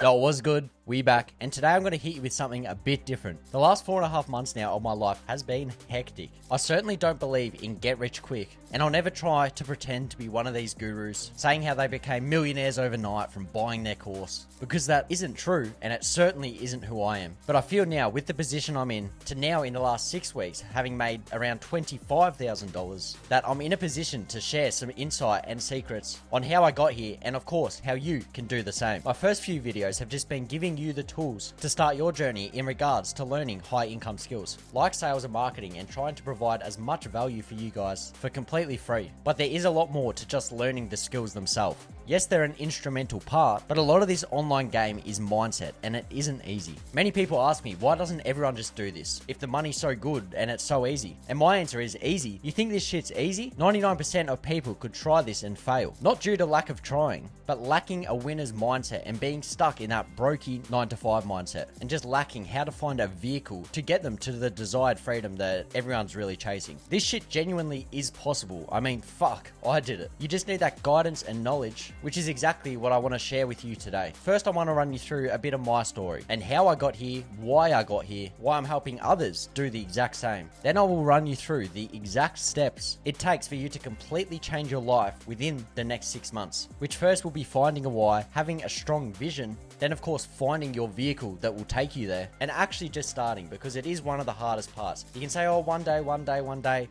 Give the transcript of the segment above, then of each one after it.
Yo, it was good. We back, and today I'm going to hit you with something a bit different. The last 4.5 months now of my life has been hectic. I certainly don't believe in get rich quick, and I'll never try to pretend to be one of these gurus saying how they became millionaires overnight from buying their course, because that isn't true, and it certainly isn't who I am. But I feel now, with the position I'm in, to now in the last 6 weeks, having made around $25,000, that I'm in a position to share some insight and secrets on how I got here, and of course, how you can do the same. My first few videos have just been giving you the tools to start your journey in regards to learning high income skills like sales and marketing, and trying to provide as much value for you guys for completely free. But there is a lot more to just learning the skills themselves. Yes, they're an instrumental part, but a lot of this online game is mindset, and it isn't easy. Many people ask me, why doesn't everyone just do this if the money's so good and it's so easy? And my answer is easy. You think this shit's easy? 99% of people could try this and fail. Not due to lack of trying, but lacking a winner's mindset and being stuck in that brokey 9-to-5 mindset, and just lacking how to find a vehicle to get them to the desired freedom that everyone's really chasing. This shit genuinely is possible. I mean, fuck, I did it. You just need that guidance and knowledge, which is exactly what I want to share with you today. First, I want to run you through a bit of my story and how I got here, why I got here, why I'm helping others do the exact same. Then I will run you through the exact steps it takes for you to completely change your life within the next 6 months, which first will be finding a why, having a strong vision, then of course finding your vehicle that will take you there, and actually just starting, because it is one of the hardest parts. You can say, oh, one day,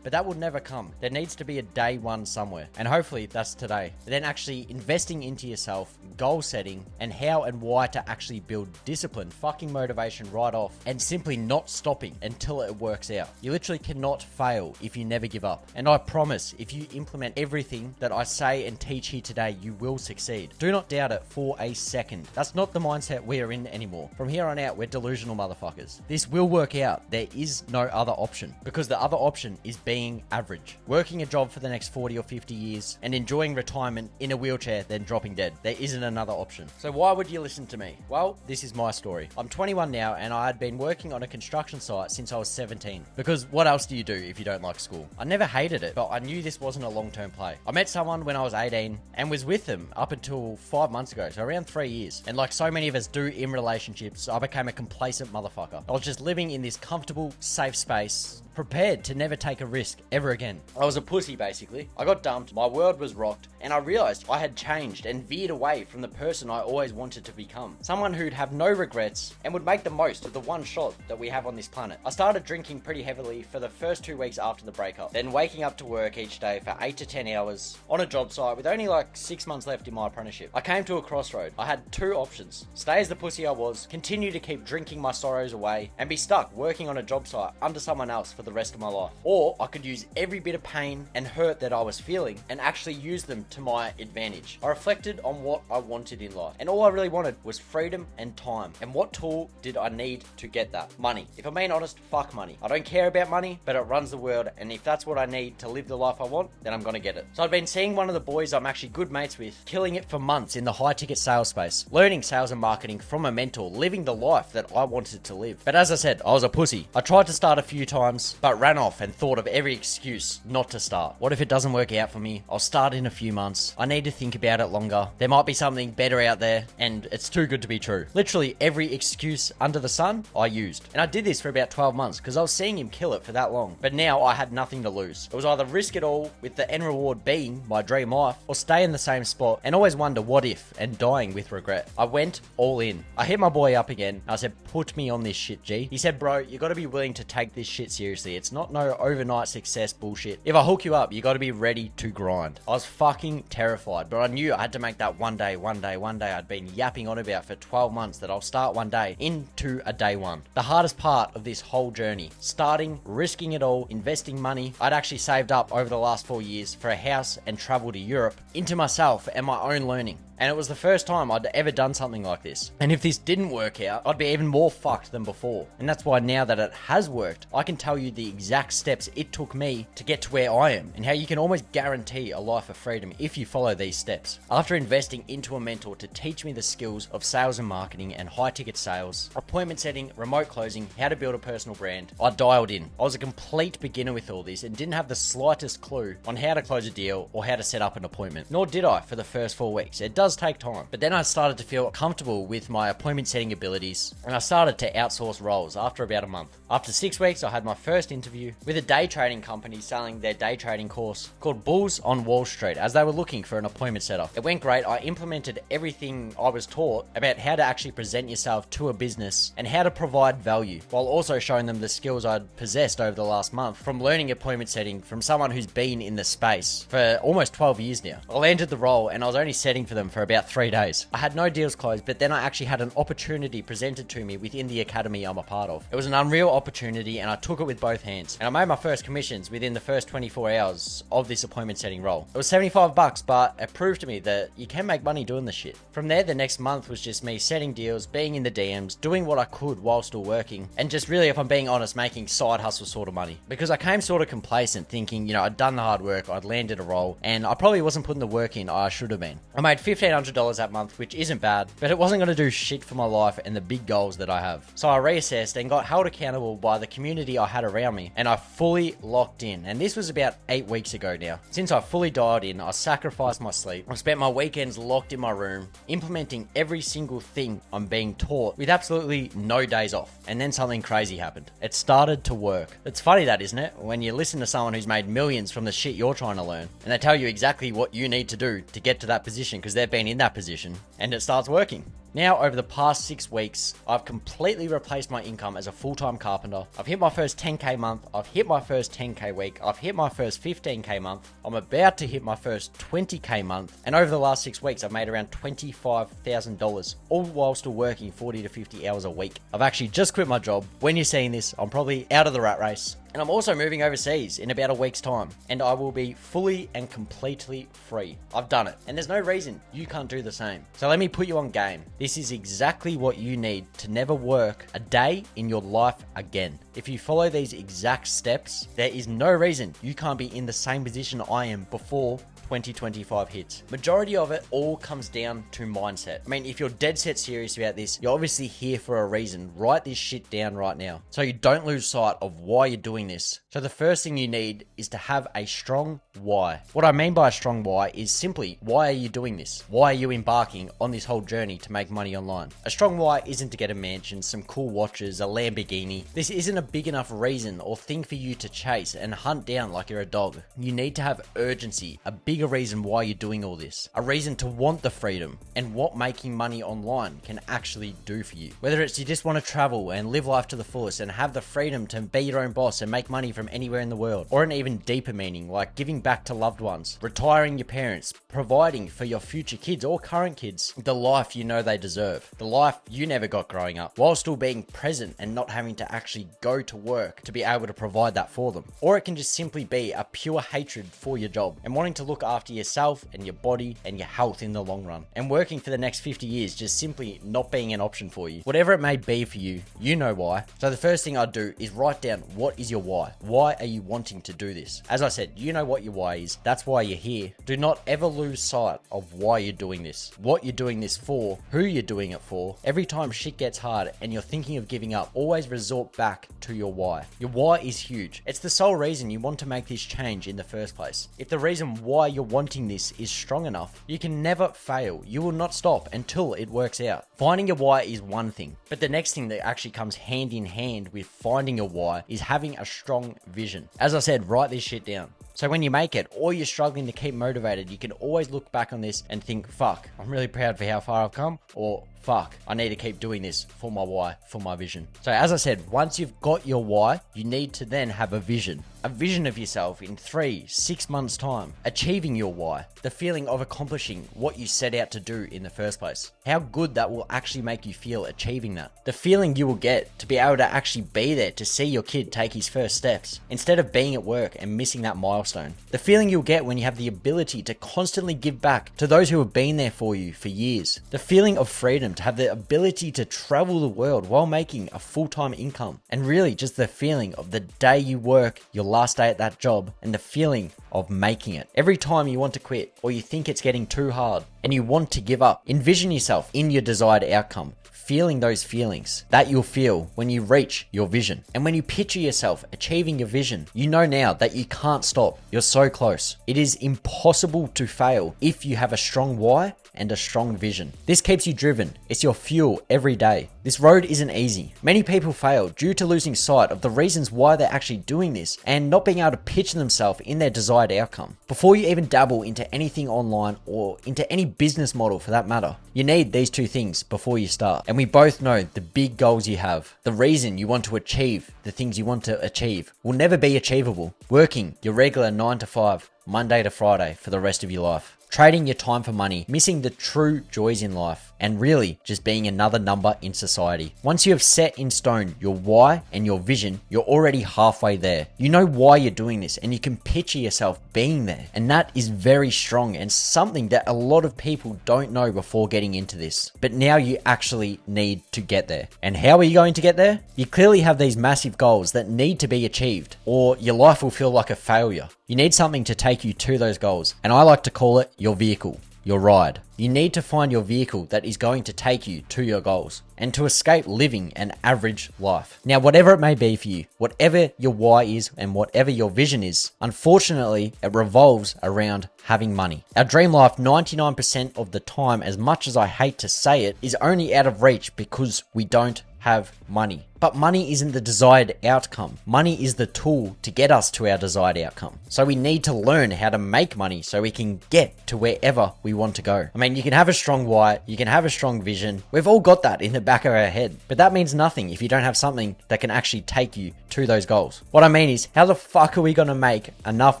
but that will never come. There needs to be a day one somewhere, and hopefully that's today. But then actually investing into yourself, goal setting, and how and why to actually build discipline, fucking motivation right off, and simply not stopping until it works out. You literally cannot fail if you never give up. And I promise, if you implement everything that I say and teach here today, you will succeed. Do not doubt it for a second. That's not the mindset we are in anymore. From here on out, we're delusional motherfuckers. This will work out. There is no other option, because the other option is being average, working a job for the next 40 or 50 years and enjoying retirement in a wheelchair, then dropping dead. There isn't another option. So why would you listen to me? Well, this is my story. I'm 21 now, and I had been working on a construction site since I was 17, because what else do you do if you don't like school? I never hated it, but I knew this wasn't a long-term play. I met someone when I was 18 and was with them up until 5 months ago, so around 3 years. And like so many of us do in relationships, I became a complacent motherfucker. I was just living in this comfortable, safe space, prepared to never take a risk ever again. I was a pussy, basically. I got dumped, my world was rocked, and I realized I had changed and veered away from the person I always wanted to become. Someone who'd have no regrets and would make the most of the one shot that we have on this planet. I started drinking pretty heavily for the first 2 weeks after the breakup, then waking up to work each day for 8 to 10 hours on a job site with only like 6 months left in my apprenticeship. I came to a crossroad. I had two options: stay as the pussy I was, continue to keep drinking my sorrows away, and be stuck working on a job site under someone else for the rest of my life. Or I could use every bit of pain and hurt that I was feeling and actually use them to my advantage. I reflected on what I wanted in life, and all I really wanted was freedom and time. And what tool did I need to get that? Money. If I'm being honest, fuck money. I don't care about money, but it runs the world, and if that's what I need to live the life I want, then I'm gonna get it. So I'd been seeing one of the boys I'm actually good mates with killing it for months in the high ticket sales space, learning sales and marketing from a mentor, living the life that I wanted to live. But as I said, I was a pussy. I tried to start a few times, but ran off and thought of every excuse not to start. What if it doesn't work out for me? I'll start in a few months. I need to think about it longer. There might be something better out there, and it's too good to be true. Literally every excuse under the sun, I used. And I did this for about 12 months because I was seeing him kill it for that long. But now I had nothing to lose. It was either risk it all, with the end reward being my dream life, or stay in the same spot and always wonder what if and dying with regret. I went all in. I hit my boy up again. I said, put me on this shit, G. He said, bro, you gotta be willing to take this shit seriously. It's not no overnight success bullshit. If I hook you up, you gotta be ready to grind. I was fucking terrified, but I knew I had to make that one day I'd been yapping on about for 12 months, that I'll start one day into a day one. The hardest part of this whole journey, starting, risking it all, investing money. I'd actually saved up over the last 4 years for a house and travel to Europe, into myself and my own learning. And it was the first time I'd ever done something like this. And if this didn't work out, I'd be even more fucked than before. And that's why now that it has worked, I can tell you the exact steps it took me to get to where I am, and how you can almost guarantee a life of freedom if you follow these steps. After investing into a mentor to teach me the skills of sales and marketing and high ticket sales, appointment setting, remote closing, how to build a personal brand, I dialed in. I was a complete beginner with all this and didn't have the slightest clue on how to close a deal or how to set up an appointment. Nor did I for the first 4 weeks. It does does take time. But then I started to feel comfortable with my appointment setting abilities, and I started to outsource roles after about a month. After 6 weeks, I had my first interview with a day trading company selling their day trading course called Bulls on Wall Street, as they were looking for an appointment setter. It went great. I implemented everything I was taught about how to actually present yourself to a business and how to provide value, while also showing them the skills I'd possessed over the last month from learning appointment setting from someone who's been in the space for almost 12 years now. I landed the role and I was only setting for them for about 3 days. I had no deals closed, but then I actually had an opportunity presented to me within the academy I'm a part of. It was an unreal opportunity and I took it with both hands. And I made my first commissions within the first 24 hours of this appointment setting role. It was $75, but it proved to me that you can make money doing this shit. From there, the next month was just me setting deals, being in the DMs, doing what I could while still working, and just really, if I'm being honest, making side hustle sort of money. Because I came sort of complacent, thinking, I'd done the hard work, I'd landed a role, and I probably wasn't putting the work in I should have been. I made $1,500 that month, which isn't bad, but it wasn't going to do shit for my life and the big goals that I have. So I reassessed and got held accountable by the community I had around me, and I fully locked in. And this was about 8 weeks ago now. Since I fully dialed in, I sacrificed my sleep. I spent my weekends locked in my room, implementing every single thing I'm being taught with absolutely no days off. And then something crazy happened. It started to work. It's funny that, isn't it? When you listen to someone who's made millions from the shit you're trying to learn, and they tell you exactly what you need to do to get to that position because they've been in that position, and it starts working. Now, over the past 6 weeks, I've completely replaced my income as a full-time carpenter. I've hit my first 10K month. I've hit my first 10K week. I've hit my first 15K month. I'm about to hit my first 20K month. And over the last 6 weeks, I've made around $25,000, all while still working 40 to 50 hours a week. I've actually just quit my job. When you're seeing this, I'm probably out of the rat race. And I'm also moving overseas in about a week's time, and I will be fully and completely free. I've done it, and there's no reason you can't do the same. So let me put you on game. This is exactly what you need to never work a day in your life again. If you follow these exact steps, there is no reason you can't be in the same position I am before 2025 hits. Majority of it all comes down to mindset. I mean, if you're dead set serious about this, you're obviously here for a reason. Write this shit down right now so you don't lose sight of why you're doing this. So the first thing you need is to have a strong why. What I mean by a strong why is simply, why are you doing this? Why are you embarking on this whole journey to make money online? A strong why isn't to get a mansion, some cool watches, a Lamborghini. This isn't a big enough reason or thing for you to chase and hunt down like you're a dog. You need to have urgency, a bigger reason why you're doing all this, a reason to want the freedom and what making money online can actually do for you. Whether it's you just want to travel and live life to the fullest and have the freedom to be your own boss and make money from anywhere in the world, or an even deeper meaning like giving back to loved ones, retiring your parents, providing for your future kids or current kids the life you know they deserve, the life you never got growing up, while still being present and not having to actually go to work to be able to provide that for them. Or it can just simply be a pure hatred for your job and wanting to look after yourself and your body and your health in the long run, and working for the next 50 years just simply not being an option for you. Whatever it may be for you, you know why. So the first thing I'd do is write down, what is your why? Why are you wanting to do this? As I said, you know what your why is. That's why you're here. Do not ever lose sight of why you're doing this, what you're doing this for, who you're doing it for. Every time shit gets hard and you're thinking of giving up, always resort back to your why. Your why is huge. It's the sole reason you want to make this change in the first place. If the reason why you're wanting this is strong enough, you can never fail. You will not stop until it works out. Finding your why is one thing, but the next thing that actually comes hand in hand with finding your why is having a strong vision. As I said, write this shit down. So when you make it, or you're struggling to keep motivated, you can always look back on this and think, fuck, I'm really proud for how far I've come, or fuck, I need to keep doing this for my why, for my vision. So as I said, once you've got your why, you need to then have a vision of yourself in 3-6 months time, achieving your why, the feeling of accomplishing what you set out to do in the first place, how good that will actually make you feel achieving that, the feeling you will get to be able to actually be there to see your kid take his first steps instead of being at work and missing that milestone, the feeling you'll get when you have the ability to constantly give back to those who have been there for you for years, the feeling of freedom to have the ability to travel the world while making a full-time income, and really just the feeling of the day you work your last day at that job and the feeling of making it. Every time you want to quit or you think it's getting too hard and you want to give up, envision yourself in your desired outcome, feeling those feelings that you'll feel when you reach your vision. And when you picture yourself achieving your vision, you know now that you can't stop. You're so close. It is impossible to fail if you have a strong why and a strong vision. This keeps you driven. It's your fuel every day. This road isn't easy. Many people fail due to losing sight of the reasons why they're actually doing this and not being able to picture themselves in their desired outcome. Before you even dabble into anything online or into any business model for that matter, you need these two things before you start. And we both know the big goals you have, the reason you want to achieve the things you want to achieve will never be achievable. Working your regular 9 to 5, Monday to Friday for the rest of your life. Trading your time for money, missing the true joys in life, and really just being another number in society. Once you have set in stone your why and your vision, you're already halfway there. You know why you're doing this and you can picture yourself being there. And that is very strong and something that a lot of people don't know before getting into this. But now you actually need to get there. And how are you going to get there? You clearly have these massive goals that need to be achieved or your life will feel like a failure. You need something to take you to those goals. And I like to call it your vehicle, your ride. You need to find your vehicle that is going to take you to your goals and to escape living an average life. Now, whatever it may be for you, whatever your why is and whatever your vision is, unfortunately, it revolves around having money. Our dream life, 99% of the time, as much as I hate to say it, is only out of reach because we don't have money. But money isn't the desired outcome. Money is the tool to get us to our desired outcome. So we need to learn how to make money so we can get to wherever we want to go. I mean, you can have a strong why, you can have a strong vision. We've all got that in the back of our head, but that means nothing if you don't have something that can actually take you to those goals. What I mean is, how the fuck are we going to make enough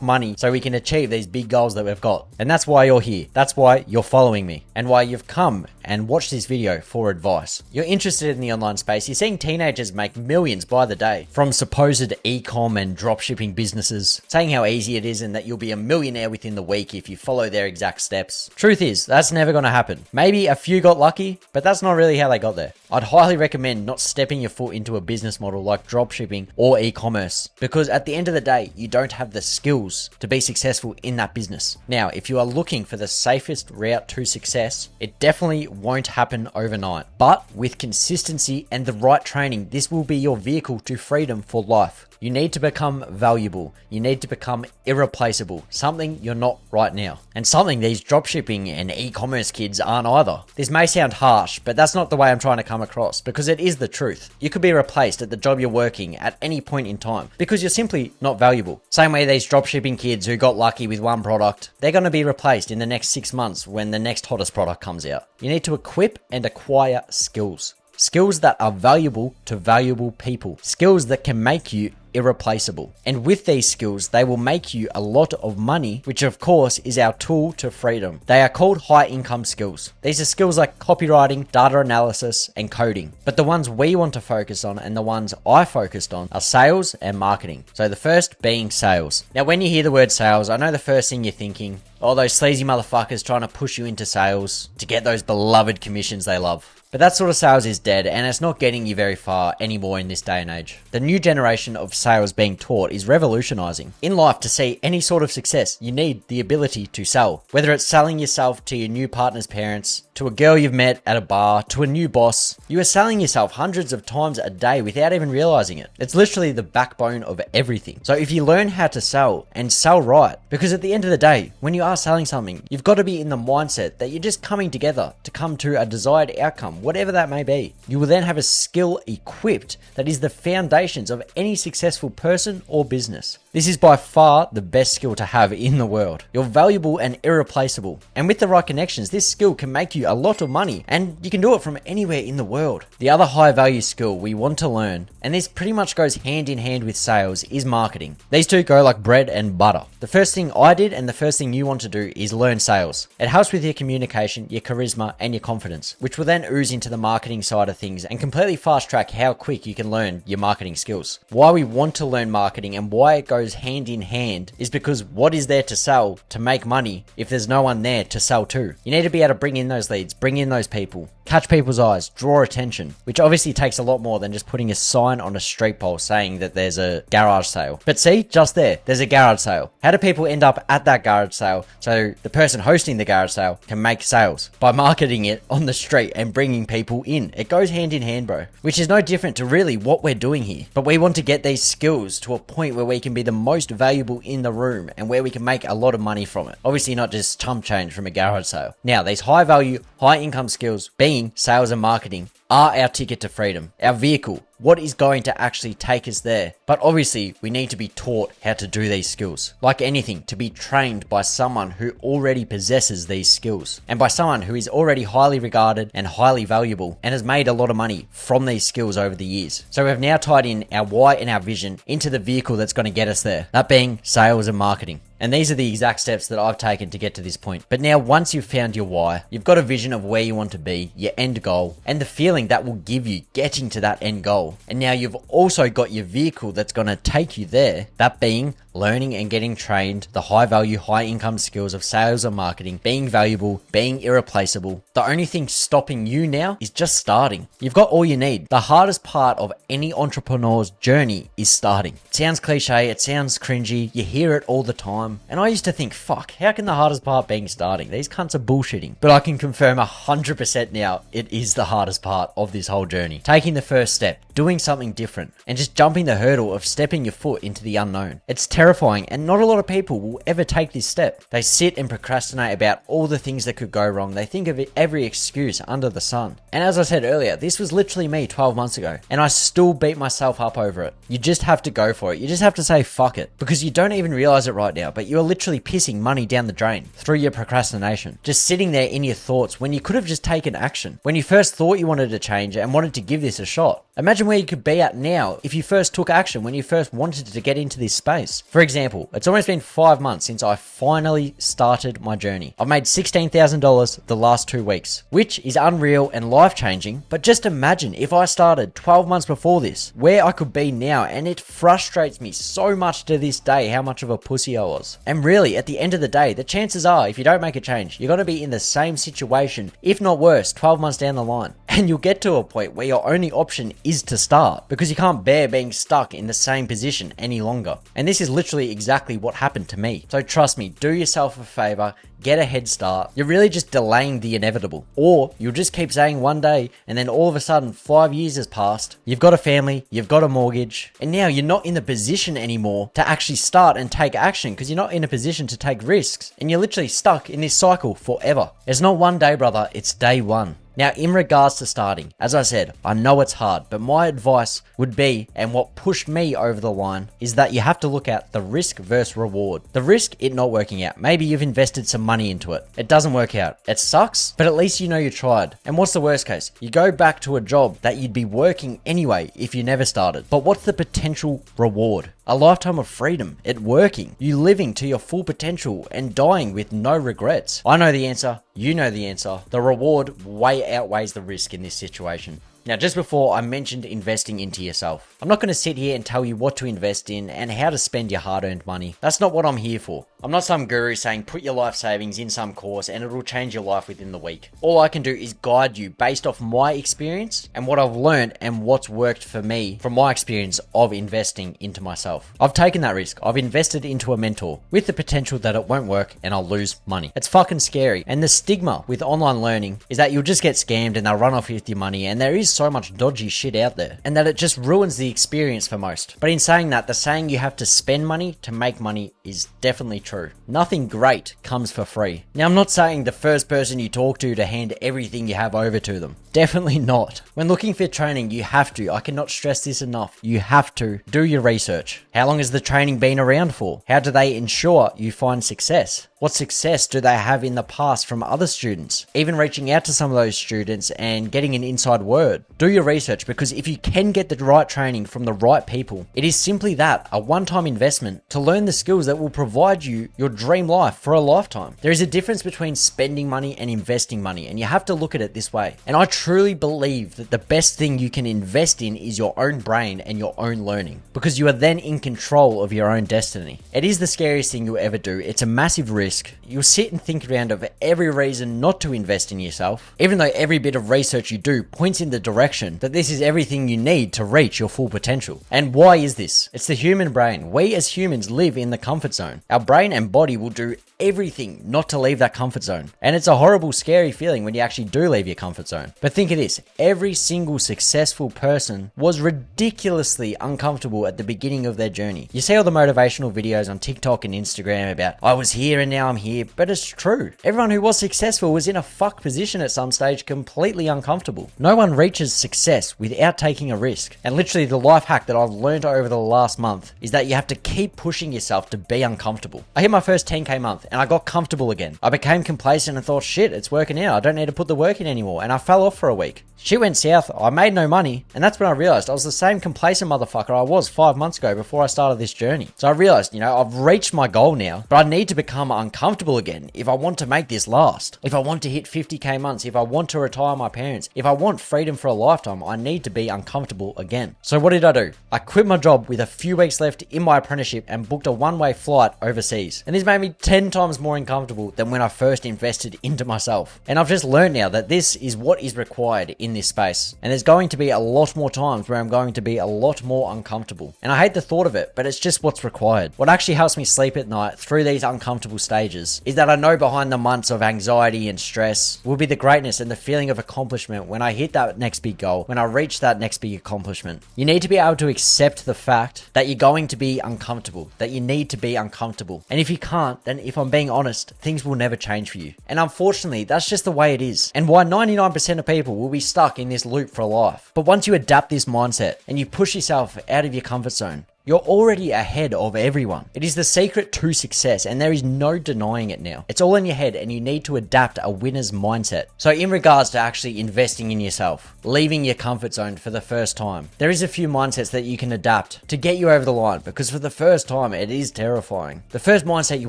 money so we can achieve these big goals that we've got? And that's why you're here. That's why you're following me and why you've come and watched this video for advice. You're interested in the online space. You're seeing teenagers make millions by the day from supposed e-com and dropshipping businesses, saying how easy it is and that you'll be a millionaire within the week if you follow their exact steps. Truth is, that's never going to happen. Maybe a few got lucky, but that's not really how they got there. I'd highly recommend not stepping your foot into a business model like dropshipping or e-commerce, because at the end of the day, you don't have the skills to be successful in that business. Now, if you are looking for the safest route to success, it definitely won't happen overnight. But with consistency and the right training, this will be your vehicle to freedom for life. You need to become valuable. You need to become irreplaceable, something you're not right now. And something these dropshipping and e-commerce kids aren't either. This may sound harsh, but that's not the way I'm trying to come across, because it is the truth. You could be replaced at the job you're working at any point in time because you're simply not valuable. Same way these dropshipping kids who got lucky with one product, they're going to be replaced in the next 6 months when the next hottest product comes out. You need to equip and acquire skills. Skills that are valuable to valuable people. Skills that can make you irreplaceable. And with these skills, they will make you a lot of money, which of course is our tool to freedom. They are called high income skills. These are skills like copywriting, data analysis, and coding. But the ones we want to focus on and the ones I focused on are sales and marketing. So the first being sales. Now, when you hear the word sales, I know the first thing you're thinking, oh, those sleazy motherfuckers trying to push you into sales to get those beloved commissions they love. But that sort of sales is dead and it's not getting you very far anymore in this day and age. The new generation of sales being taught is revolutionizing. In life, to see any sort of success, you need the ability to sell. Whether it's selling yourself to your new partner's parents, to a girl you've met at a bar, to a new boss, you are selling yourself hundreds of times a day without even realizing it. It's literally the backbone of everything. So if you learn how to sell and sell right, because at the end of the day, when you are selling something, you've got to be in the mindset that you're just coming together to come to a desired outcome, whatever that may be. You will then have a skill equipped that is the foundations of any successful person or business. This is by far the best skill to have in the world. You're valuable and irreplaceable. And with the right connections, this skill can make you a lot of money and you can do it from anywhere in the world. The other high value skill we want to learn, and this pretty much goes hand in hand with sales, is marketing. These two go like bread and butter. The first thing I did and the first thing you want to do is learn sales. It helps with your communication, your charisma, and your confidence, which will then ooze into the marketing side of things and completely fast track how quick you can learn your marketing skills. Why we want to learn marketing and why it goes hand in hand is because what is there to sell to make money if there's no one there to sell to? You need to be able to bring in those leads, bring in those people, catch people's eyes, draw attention, which obviously takes a lot more than just putting a sign on a street pole saying that there's a garage sale. But see, just there's a garage sale. How do people end up at that garage sale? So the person hosting the garage sale can make sales by marketing it on the street and bringing people in. It goes hand in hand, bro, which is no different to really what we're doing here. But we want to get these skills to a point where we can be the most valuable in the room and where we can make a lot of money from it. Obviously not just chump change from a garage sale. Now, these high value, high income skills, being sales and marketing, are our ticket to freedom, our vehicle, what is going to actually take us there. But obviously, we need to be taught how to do these skills. Like anything, to be trained by someone who already possesses these skills, and by someone who is already highly regarded and highly valuable and has made a lot of money from these skills over the years. So we've now tied in our why and our vision into the vehicle that's going to get us there, that being sales and marketing. And these are the exact steps that I've taken to get to this point. But now, once you've found your why, you've got a vision of where you want to be, your end goal, and the feeling that will give you getting to that end goal. And now you've also got your vehicle that's going to take you there, that being learning and getting trained the high value, high income skills of sales and marketing, being valuable, being irreplaceable. The only thing stopping you now is just starting. You've got all you need. The hardest part of any entrepreneur's journey is starting. It sounds cliche, it sounds cringy, you hear it all the time. And I used to think, fuck, how can the hardest part being starting? These cunts are bullshitting. But I can confirm 100% now, it is the hardest part of this whole journey. Taking the first step, doing something different, and just jumping the hurdle of stepping your foot into the unknown. It's terrifying, and not a lot of people will ever take this step. They sit and procrastinate about all the things that could go wrong. They think of every excuse under the sun. And as I said earlier, this was literally me 12 months ago, and I still beat myself up over it. You just have to go for it. You just have to say fuck it, because you don't even realize it right now, but you are literally pissing money down the drain through your procrastination. Just sitting there in your thoughts when you could have just taken action. When you first thought you wanted to change and wanted to give this a shot. Imagine where you could be at now if you first took action when you first wanted to get into this space. For example, it's almost been 5 months since I finally started my journey. I've made $16,000 the last 2 weeks, which is unreal and life-changing. But just imagine if I started 12 months before this, where I could be now, and it frustrates me so much to this day how much of a pussy I was. And really, at the end of the day, the chances are, if you don't make a change, you're going to be in the same situation, if not worse, 12 months down the line. And you'll get to a point where your only option is to start, because you can't bear being stuck in the same position any longer. And this is literally exactly what happened to me. So trust me, do yourself a favor, get a head start. You're really just delaying the inevitable. Or you'll just keep saying one day, and then all of a sudden 5 years has passed, you've got a family, you've got a mortgage, and now you're not in the position anymore to actually start and take action, because you're not in a position to take risks, and you're literally stuck in this cycle forever. It's not one day, brother, it's day one. Now, in regards to starting, as I said, I know it's hard, but my advice would be, and what pushed me over the line, is that you have to look at the risk versus reward. The risk, it not working out. Maybe you've invested some money into it. It doesn't work out. It sucks, but at least you know you tried. And what's the worst case? You go back to a job that you'd be working anyway if you never started. But what's the potential reward? A lifetime of freedom, it working, you living to your full potential and dying with no regrets. I know the answer, you know the answer. The reward way outweighs the risk in this situation. Now, just before, I mentioned investing into yourself. I'm not going to sit here and tell you what to invest in and how to spend your hard-earned money. That's not what I'm here for. I'm not some guru saying put your life savings in some course and it'll change your life within the week. All I can do is guide you based off my experience and what I've learned and what's worked for me from my experience of investing into myself. I've taken that risk. I've invested into a mentor with the potential that it won't work and I'll lose money. It's fucking scary. And the stigma with online learning is that you'll just get scammed and they'll run off with your money, and there is so much dodgy shit out there, and that it just ruins the experience for most. But in saying that, the saying you have to spend money to make money is definitely true. Nothing great comes for free. Now, I'm not saying the first person you talk to hand everything you have over to them. Definitely not. When looking for training, you have to, I cannot stress this enough, you have to do your research. How long has the training been around for? How do they ensure you find success? What success do they have in the past from other students? Even reaching out to some of those students and getting an inside word. Do your research, because if you can get the right training from the right people, it is simply that, a one-time investment to learn the skills that will provide you your dream life for a lifetime. There is a difference between spending money and investing money, and you have to look at it this way. And I truly believe that the best thing you can invest in is your own brain and your own learning, because you are then in control of your own destiny. It is the scariest thing you'll ever do. It's a massive risk. You'll sit and think around of every reason not to invest in yourself, even though every bit of research you do points in the direction that this is everything you need to reach your full potential. And why is this? It's the human brain. We as humans live in the comfort zone. Our brain and body will do everything not to leave that comfort zone. And it's a horrible, scary feeling when you actually do leave your comfort zone. But think of this, every single successful person was ridiculously uncomfortable at the beginning of their journey. You see all the motivational videos on TikTok and Instagram about, I was here and now I'm here, but it's true. Everyone who was successful was in a fuck position at some stage, completely uncomfortable. No one reaches success without taking a risk. And literally the life hack that I've learned over the last month is that you have to keep pushing yourself to be uncomfortable. I hit my first 10K month and I got comfortable again. I became complacent and thought, shit, it's working out. I don't need to put the work in anymore. And I fell off for a week. Shit went south. I made no money. And that's when I realized I was the same complacent motherfucker I was 5 months ago before I started this journey. So I realized, I've reached my goal now, but I need to become uncomfortable again if I want to make this last. If I want to hit 50K months, if I want to retire my parents, if I want freedom for a lifetime, I need to be uncomfortable again. So what did I do? I quit my job with a few weeks left in my apprenticeship and booked a one-way flight overseas. And this made me 10 times more uncomfortable than when I first invested into myself. And I've just learned now that this is what is required in this space. And there's going to be a lot more times where I'm going to be a lot more uncomfortable. And I hate the thought of it, but it's just what's required. What actually helps me sleep at night through these uncomfortable stages is that I know behind the months of anxiety and stress will be the greatness and the feeling of accomplishment when I hit that next big goal, when I reach that next big accomplishment. You need to be able to accept the fact that you're going to be uncomfortable, that you need to be uncomfortable. And if you can't, then if I'm being honest, things will never change for you. And unfortunately, that's just the way it is. And why 99% of people will be stuck in this loop for life. But once you adapt this mindset and you push yourself out of your comfort zone, you're already ahead of everyone. It is the secret to success, and there is no denying it now. It's all in your head, and you need to adapt a winner's mindset. So in regards to actually investing in yourself, leaving your comfort zone for the first time, there is a few mindsets that you can adapt to get you over the line, because for the first time, it is terrifying. The first mindset you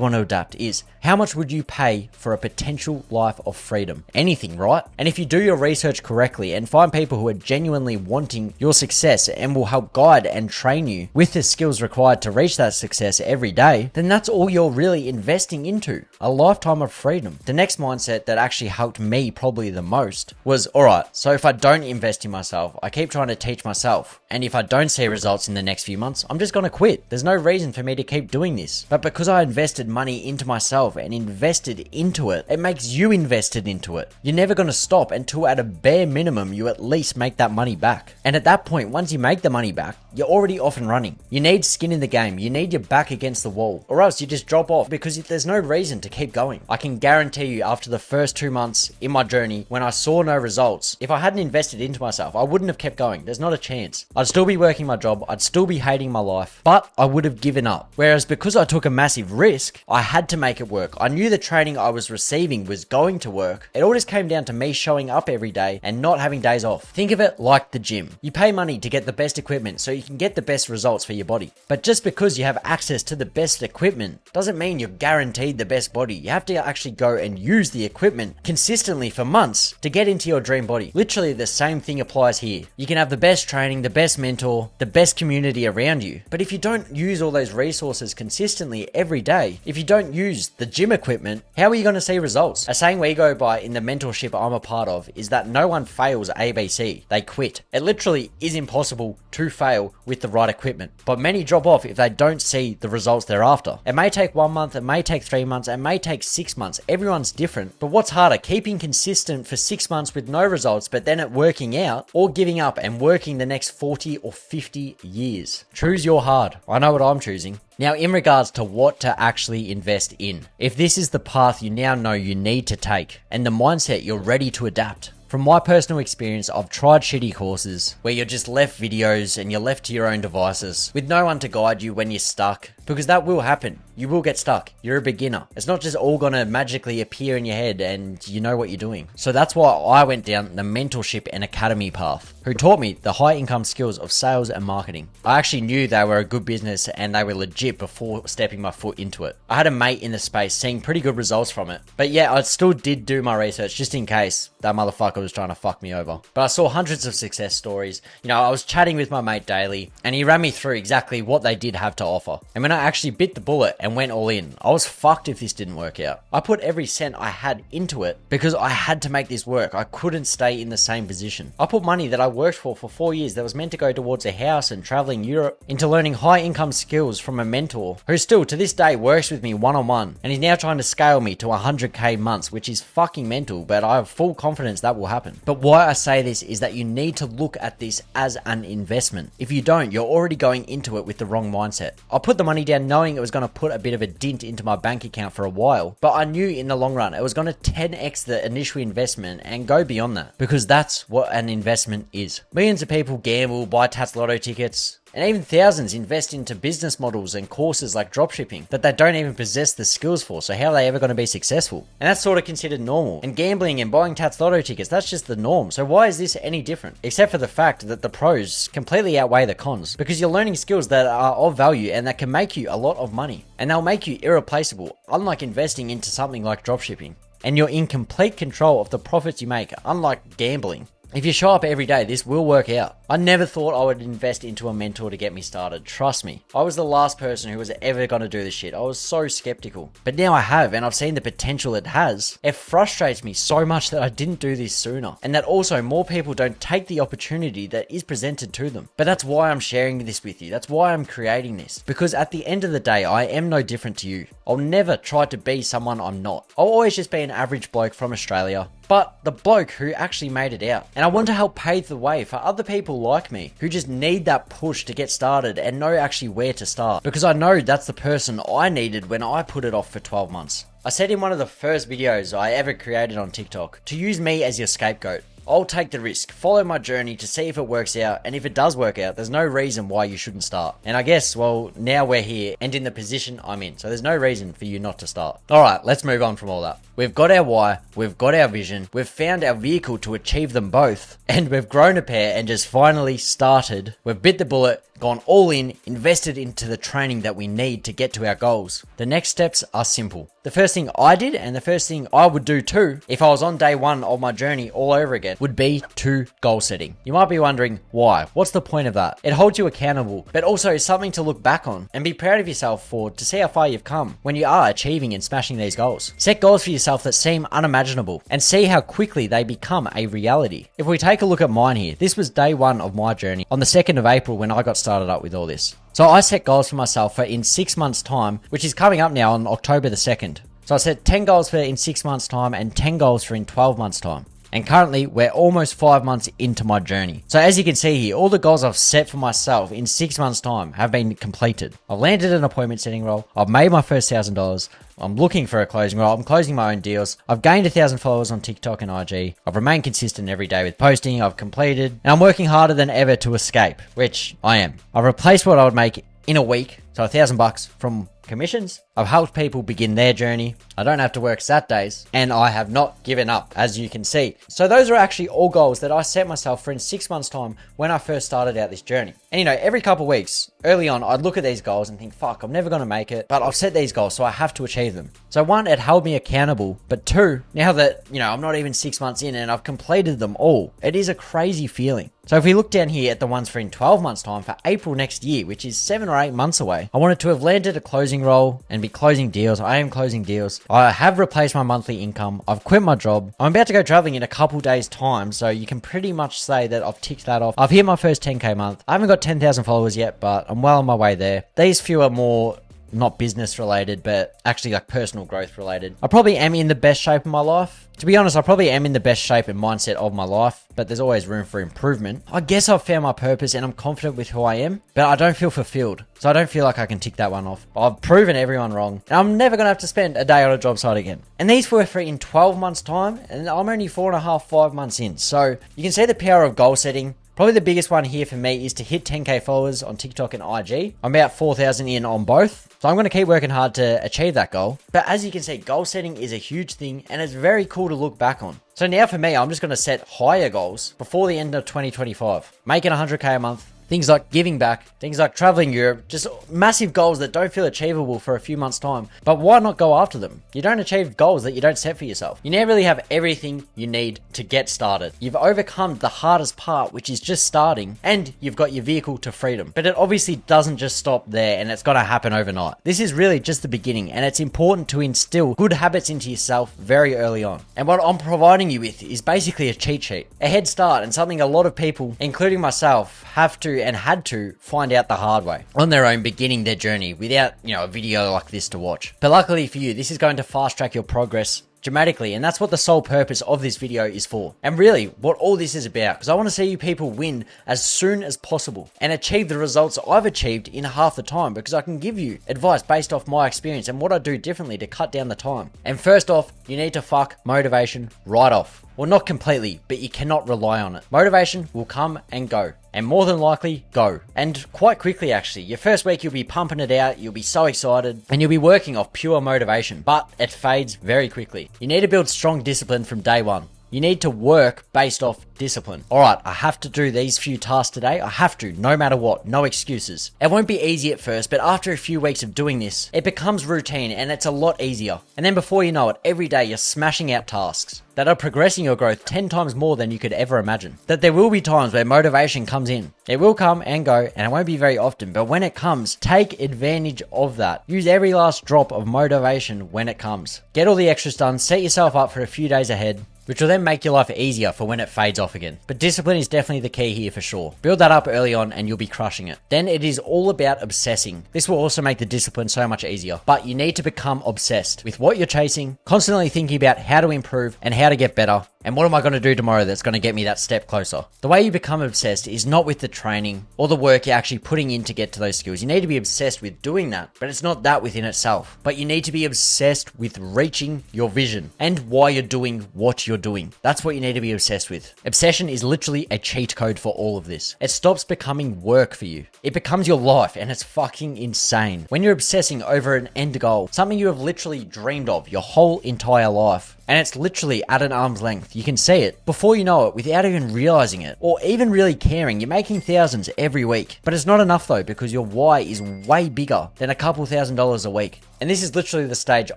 want to adapt is, how much would you pay for a potential life of freedom? Anything, right? And if you do your research correctly and find people who are genuinely wanting your success and will help guide and train you with the skills required to reach that success every day, then that's all you're really investing into, a lifetime of freedom. The next mindset that actually helped me probably the most was, alright, so if I don't invest in myself, I keep trying to teach myself, and if I don't see results in the next few months, I'm just going to quit. There's no reason for me to keep doing this. But because I invested money into myself and invested into it, it makes you invested into it. You're never going to stop until at a bare minimum you at least make that money back. And at that point, once you make the money back, you're already off and running. You need skin in the game. You need your back against the wall, or else you just drop off because there's no reason to keep going. I can guarantee you, after the first 2 months in my journey, when I saw no results, if I hadn't invested into myself, I wouldn't have kept going. There's not a chance. I'd still be working my job. I'd still be hating my life, but I would have given up. Whereas because I took a massive risk, I had to make it work. I knew the training I was receiving was going to work. It all just came down to me showing up every day and not having days off. Think of it like the gym. You pay money to get the best equipment so you can get the best results for your body. But just because you have access to the best equipment doesn't mean you're guaranteed the best body. You have to actually go and use the equipment consistently for months to get into your dream body. Literally the same thing applies here. You can have the best training, the best mentor, the best community around you. But if you don't use all those resources consistently every day, if you don't use the gym equipment, how are you going to see results? A saying we go by in the mentorship I'm a part of is that no one fails ABC. They quit. It literally is impossible to fail with the right equipment. But many drop off if they don't see the results they're after. It may take 1 month, it may take 3 months, it may take 6 months. Everyone's different. But what's harder, keeping consistent for 6 months with no results, but then it working out, or giving up and working the next 40 or 50 years? Choose your hard. I know what I'm choosing. Now, in regards to what to actually invest in, if this is the path you now know you need to take, and the mindset you're ready to adapt, from my personal experience, I've tried shitty courses where you're just left videos and you're left to your own devices with no one to guide you when you're stuck, because that will happen. You will get stuck. You're a beginner. It's not just all gonna magically appear in your head and you know what you're doing. So that's why I went down the mentorship and academy path, who taught me the high income skills of sales and marketing. I actually knew they were a good business and they were legit before stepping my foot into it. I had a mate in the space seeing pretty good results from it. But yeah, I still did do my research just in case that motherfucker was trying to fuck me over. But I saw hundreds of success stories. You know, I was chatting with my mate daily and he ran me through exactly what they did have to offer. And when I actually bit the bullet and went all in, I was fucked if this didn't work out. I put every cent I had into it because I had to make this work. I couldn't stay in the same position. I put money that I worked for 4 years that was meant to go towards a house and traveling Europe into learning high income skills from a mentor who still to this day works with me one-on-one, and he's now trying to scale me to 100k months, which is fucking mental, but I have full confidence that will happen. But why I say this is that you need to look at this as an investment. If you don't, you're already going into it with the wrong mindset. I put the money down knowing it was going to put a bit of a dent into my bank account for a while, but I knew in the long run it was going to 10x the initial investment and go beyond that, because that's what an investment is. Millions of people gamble, buy Tats Lotto tickets, and even thousands invest into business models and courses like dropshipping that they don't even possess the skills for, so how are they ever going to be successful? And that's sort of considered normal. And gambling and buying Tats Lotto tickets, that's just the norm. So why is this any different? Except for the fact that the pros completely outweigh the cons, because you're learning skills that are of value and that can make you a lot of money. And they'll make you irreplaceable, unlike investing into something like dropshipping. And you're in complete control of the profits you make, unlike gambling. If you show up every day, this will work out. I never thought I would invest into a mentor to get me started. Trust me. I was the last person who was ever going to do this shit. I was so skeptical. But now I have, and I've seen the potential it has. It frustrates me so much that I didn't do this sooner. And that also more people don't take the opportunity that is presented to them. But that's why I'm sharing this with you. That's why I'm creating this. Because at the end of the day, I am no different to you. I'll never try to be someone I'm not. I'll always just be an average bloke from Australia, but the bloke who actually made it out. And I want to help pave the way for other people like me who just need that push to get started and know actually where to start. Because I know that's the person I needed when I put it off for 12 months. I said in one of the first videos I ever created on TikTok to use me as your scapegoat. I'll take the risk, follow my journey to see if it works out, and if it does work out, there's no reason why you shouldn't start. And I guess, well, now we're here and in the position I'm in, so there's no reason for you not to start. Alright, let's move on from all that. We've got our why, we've got our vision, we've found our vehicle to achieve them both, and we've grown a pair and just finally started. We've bit the bullet, gone all in, invested into the training that we need to get to our goals. The next steps are simple. The first thing I did, and the first thing I would do too, if I was on day one of my journey all over again, would be to goal setting. You might be wondering why. What's the point of that? It holds you accountable, but also is something to look back on and be proud of yourself for, to see how far you've come when you are achieving and smashing these goals. Set goals for yourself that seem unimaginable and see how quickly they become a reality. If we take a look at mine here, this was day one of my journey on the 2nd of April when I got started up with all this. So I set goals for myself for in 6 months time, which is coming up now on October the 2nd. So I set 10 goals for in 6 months time and 10 goals for in 12 months time. And currently we're almost 5 months into my journey. So as you can see here, all the goals I've set for myself in 6 months time have been completed. I've landed an appointment setting role. I've made my first $1,000. I'm looking for a closing role. I'm closing my own deals. I've gained 1,000 followers on TikTok and IG. I've remained consistent every day with posting. I've completed, and I'm working harder than ever to escape, which I am. I've replaced what I would make in a week, so $1,000 from commissions. I've helped people begin their journey. I don't have to work Saturdays, and I have not given up, as you can see. So those are actually all goals that I set myself for in 6 months time when I first started out this journey. And you know, every couple of weeks, early on, I'd look at these goals and think, fuck, I'm never going to make it, but I've set these goals, so I have to achieve them. So one, it held me accountable, but two, now that, you know, I'm not even 6 months in and I've completed them all, it is a crazy feeling. So if we look down here at the ones for in 12 months time for April next year, which is 7 or 8 months away, I wanted to have landed a closing role and be closing deals. I am closing deals. I have replaced my monthly income. I've quit my job. I'm about to go traveling in a couple days time, so you can pretty much say that I've ticked that off. I've hit my first 10k month. I haven't got 10,000 followers yet, but I'm well on my way there. These few are more not business related, but actually like personal growth related. I probably am in the best shape of my life. To be honest, I probably am in the best shape and mindset of my life, but there's always room for improvement. I guess I've found my purpose and I'm confident with who I am, but I don't feel fulfilled. So I don't feel like I can tick that one off. I've proven everyone wrong, and I'm never going to have to spend a day on a job site again. And these were for in 12 months time, and I'm only 4.5, 5 months in. So you can see the power of goal setting, Probably the biggest one here for me is to hit 10k followers on TikTok and IG. I'm about 4,000 in on both. So I'm going to keep working hard to achieve that goal. But as you can see, goal setting is a huge thing and it's very cool to look back on. So now for me, I'm just going to set higher goals before the end of 2025. Making 100k a month. Things like giving back, things like traveling Europe, just massive goals that don't feel achievable for a few months' time. But why not go after them? You don't achieve goals that you don't set for yourself. You now really have everything you need to get started. You've overcome the hardest part, which is just starting, and you've got your vehicle to freedom. But it obviously doesn't just stop there, and it's got to happen overnight. This is really just the beginning, and it's important to instill good habits into yourself very early on. And what I'm providing you with is basically a cheat sheet, a head start, and something a lot of people, including myself, have to and had to find out the hard way on their own, beginning their journey without, a video like this to watch. But luckily for you, this is going to fast track your progress dramatically, and that's what the sole purpose of this video is for, and really what all this is about, because I want to see you people win as soon as possible and achieve the results I've achieved in half the time, because I can give you advice based off my experience and what I do differently to cut down the time. And first off, you need to fuck motivation right off. Well, not completely, but you cannot rely on it. Motivation will come and go, and more than likely go, and quite quickly actually. Your first week you'll be pumping it out, you'll be so excited, and you'll be working off pure motivation, but it fades very quickly. You need to build strong discipline from day one. You need to work based off discipline. All right, I have to do these few tasks today. I have to, no matter what, no excuses. It won't be easy at first, but after a few weeks of doing this, it becomes routine and it's a lot easier. And then before you know it, every day you're smashing out tasks that are progressing your growth 10 times more than you could ever imagine. That there will be times where motivation comes in. It will come and go, and it won't be very often, but when it comes, take advantage of that. Use every last drop of motivation when it comes. Get all the extras done, set yourself up for a few days ahead, which will then make your life easier for when it fades off again. But discipline is definitely the key here for sure. Build that up early on and you'll be crushing it. Then it is all about obsessing. This will also make the discipline so much easier. But you need to become obsessed with what you're chasing, constantly thinking about how to improve and how to get better. And what am I going to do tomorrow that's going to get me that step closer? The way you become obsessed is not with the training or the work you're actually putting in to get to those skills. You need to be obsessed with doing that, but it's not that within itself. But you need to be obsessed with reaching your vision and why you're doing what you're doing. That's what you need to be obsessed with. Obsession is literally a cheat code for all of this. It stops becoming work for you. It becomes your life, and it's fucking insane. When you're obsessing over an end goal, something you have literally dreamed of your whole entire life, and it's literally at an arm's length. You can see it before you know it without even realizing it or even really caring. You're making thousands every week, but it's not enough though, because your why is way bigger than a couple $1,000s a week. And this is literally the stage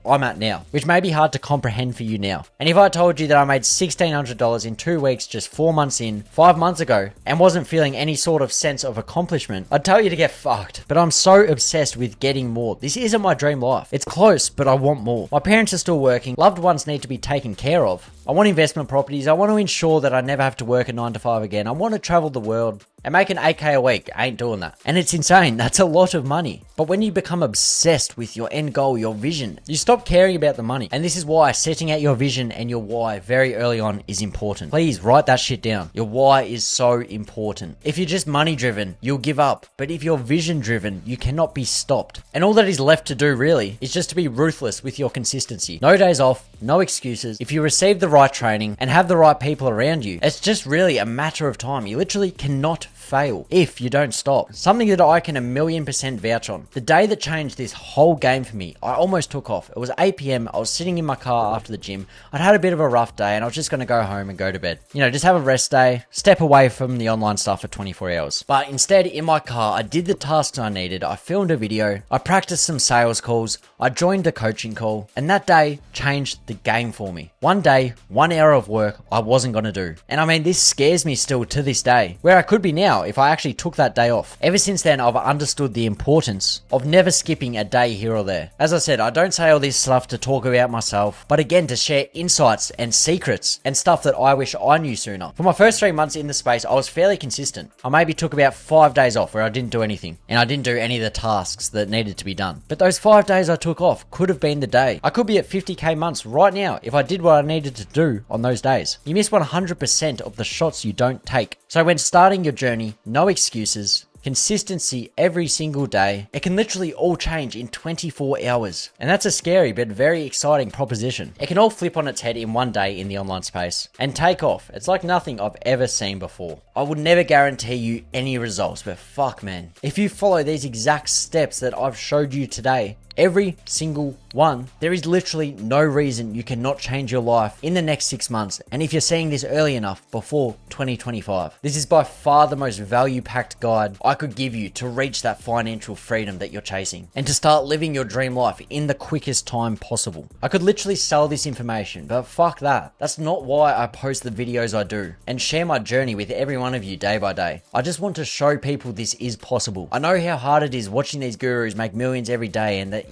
I'm at now, which may be hard to comprehend for you now. And if I told you that I made $1,600 in 2 weeks, just 4 months in, 5 months ago, and wasn't feeling any sort of sense of accomplishment, I'd tell you to get fucked. But I'm so obsessed with getting more. This isn't my dream life. It's close, but I want more. My parents are still working. Loved ones need to be taken care of. I want investment properties. I want to ensure that I never have to work a 9 to 5 again. I want to travel the world and make an 8k a week. I ain't doing that. And it's insane. That's a lot of money. But when you become obsessed with your end goal, your vision, you stop caring about the money. And this is why setting out your vision and your why very early on is important. Please write that shit down. Your why is so important. If you're just money driven, you'll give up. But if you're vision driven, you cannot be stopped. And all that is left to do really is just to be ruthless with your consistency. No days off, no excuses. If you receive the right training and have the right people around you, it's just really a matter of time. You literally cannot fail if you don't stop. Something that I can 1,000,000% vouch on. The day that changed this whole game for me, I almost took off. It was 8 p.m. I was sitting in my car after the gym. I'd had a bit of a rough day and I was just going to go home and go to bed. Just have a rest day, step away from the online stuff for 24 hours. But instead, in my car, I did the tasks I needed. I filmed a video. I practiced some sales calls. I joined a coaching call. And that day changed the game for me. One day, 1 hour of work I wasn't going to do. And I mean, this scares me still to this day, where I could be now if I actually took that day off. Ever since then, I've understood the importance of never skipping a day here or there. As I said, I don't say all this stuff to talk about myself, but again, to share insights and secrets and stuff that I wish I knew sooner. For my first 3 months in the space, I was fairly consistent. I maybe took about 5 days off where I didn't do anything, and I didn't do any of the tasks that needed to be done. But those 5 days I took off could have been the day. I could be at 50k months right now if I did what I needed to do on those days. You miss 100% of the shots you don't take. So when starting your journey, no excuses. consistency every single day, it can literally all change in 24 hours. And that's a scary but very exciting proposition. It can all flip on its head in one day in the online space and take off. It's like nothing I've ever seen before. I would never guarantee you any results, but fuck man, if you follow these exact steps that I've showed you today, every single one, there is literally no reason you cannot change your life in the next 6 months. And if you're seeing this early enough, before 2025, this is by far the most value-packed guide I could give you to reach that financial freedom that you're chasing and to start living your dream life in the quickest time possible. I could literally sell this information, but fuck that. That's not why I post the videos I do and share my journey with every one of you day by day. I just want to show people this is possible. I know how hard it is watching these gurus make millions every day, and that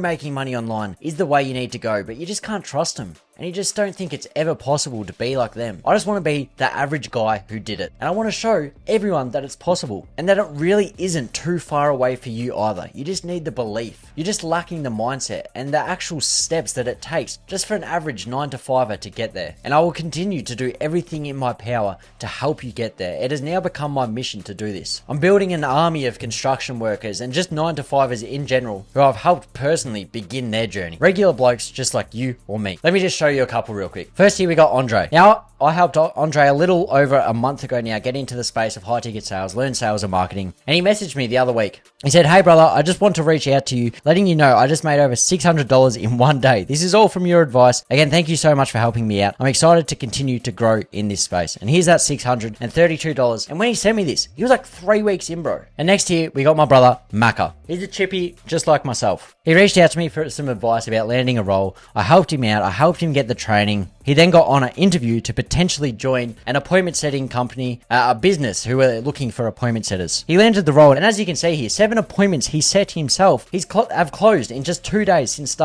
making money online is the way you need to go, but you just can't trust them. And you just don't think it's ever possible to be like them. I just want to be the average guy who did it. And I want to show everyone that it's possible and that it really isn't too far away for you either. You just need the belief. You're just lacking the mindset and the actual steps that it takes just for an average 9 to 5er to get there. And I will continue to do everything in my power to help you get there. It has now become my mission to do this. I'm building an army of construction workers and just 9 to 5ers in general who I've helped personally begin their journey. Regular blokes just like you or me. Let me just show you a couple real quick. First here we got Andre. Now, I helped Andre a little over a month ago now get into the space of high ticket sales, learn sales and marketing. And he messaged me the other week. He said, "Hey brother, I just want to reach out to you, letting you know I just made over $600 in one day. This is all from your advice. Again, thank you so much for helping me out. I'm excited to continue to grow in this space." And here's that $632. And when he sent me this, he was like 3 weeks in, bro. And next here, we got my brother, Macca. He's a chippy, just like myself. He reached out to me for some advice about landing a role. I helped him out. I helped him get the training. He then got on an interview to potentially join an appointment setting company, a business who were looking for appointment setters. He landed the role, and as you can see here, 7 appointments he set himself. Have closed in just 2 days since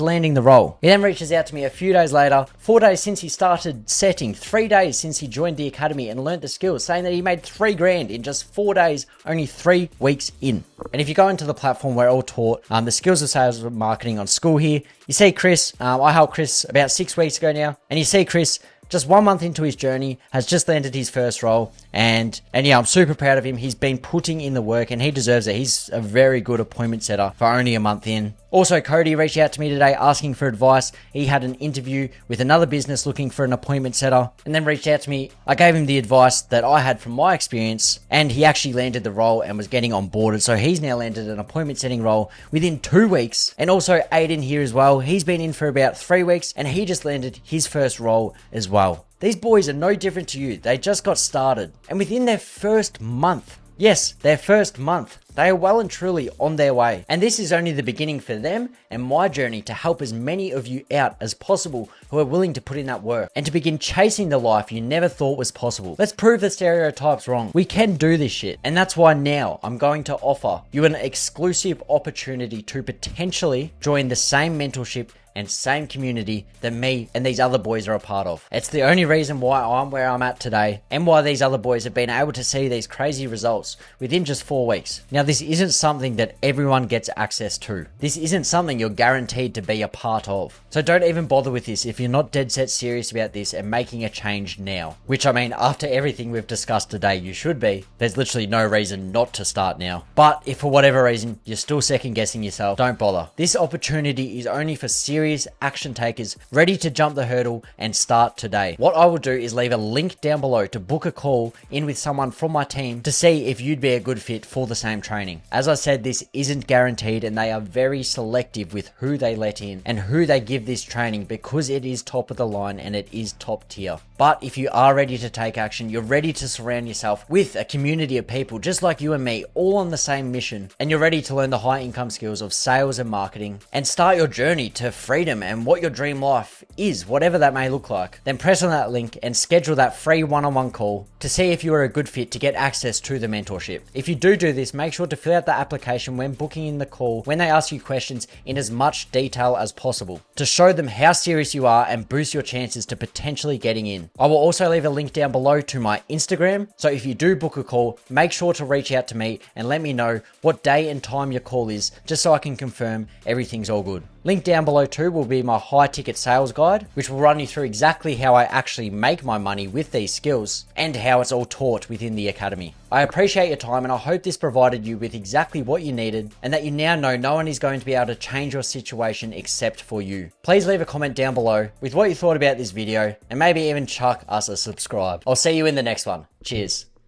landing the role. He then reaches out to me a few days later, 4 days since he started setting, 3 days since he joined the academy and learned the skills, saying that he made $3 grand in just 4 days, only 3 weeks in. And if you go into the platform where we're all taught the skills of sales and marketing on school here, you see Chris. I helped Chris about 6 weeks ago now, and you see Chris just 1 month into his journey has just landed his first role, and yeah, I'm super proud of him. He's been putting in the work and he deserves it. He's a very good appointment setter for only a month in. Also, Cody reached out to me today asking for advice. He had an interview with another business looking for an appointment setter, and then reached out to me. I gave him the advice that I had from my experience, and he actually landed the role and was getting onboarded. So he's now landed an appointment setting role within 2 weeks. And also Aiden here as well. He's been in for about 3 weeks and he just landed his first role as well. These boys are no different to you. They just got started, and within their first month, yes, their first month, they are well and truly on their way. And this is only the beginning for them and my journey to help as many of you out as possible who are willing to put in that work and to begin chasing the life you never thought was possible. Let's prove the stereotypes wrong. We can do this shit. And that's why now I'm going to offer you an exclusive opportunity to potentially join the same mentorship and same community that me and these other boys are a part of. It's the only reason why I'm where I'm at today and why these other boys have been able to see these crazy results within just 4 weeks. Now, this isn't something that everyone gets access to. This isn't something you're guaranteed to be a part of. So don't even bother with this if you're not dead set serious about this and making a change now. Which, I mean, after everything we've discussed today, you should be. There's literally no reason not to start now. But if for whatever reason you're still second guessing yourself, don't bother. This opportunity is only for serious action takers ready to jump the hurdle and start today. What I will do is leave a link down below to book a call in with someone from my team to see if you'd be a good fit for the same training. As I said, this isn't guaranteed and they are very selective with who they let in and who they give this training because it is top of the line and it is top tier. But if you are ready to take action, you're ready to surround yourself with a community of people just like you and me, all on the same mission, and you're ready to learn the high income skills of sales and marketing and start your journey to freedom and what your dream life is, whatever that may look like, then press on that link and schedule that free one-on-one call to see if you are a good fit to get access to the mentorship. If you do this, make sure to fill out the application when booking in the call when they ask you questions in as much detail as possible to show them how serious you are and boost your chances to potentially getting in. I will also leave a link down below to my Instagram, so if you do book a call, make sure to reach out to me and let me know what day and time your call is just so I can confirm everything's all good. Link down below too will be my high ticket sales guide, which will run you through exactly how I actually make my money with these skills and how it's all taught within the academy. I appreciate your time and I hope this provided you with exactly what you needed and that you now know no one is going to be able to change your situation except for you. Please leave a comment down below with what you thought about this video and maybe even chuck us a subscribe. I'll see you in the next one. Cheers.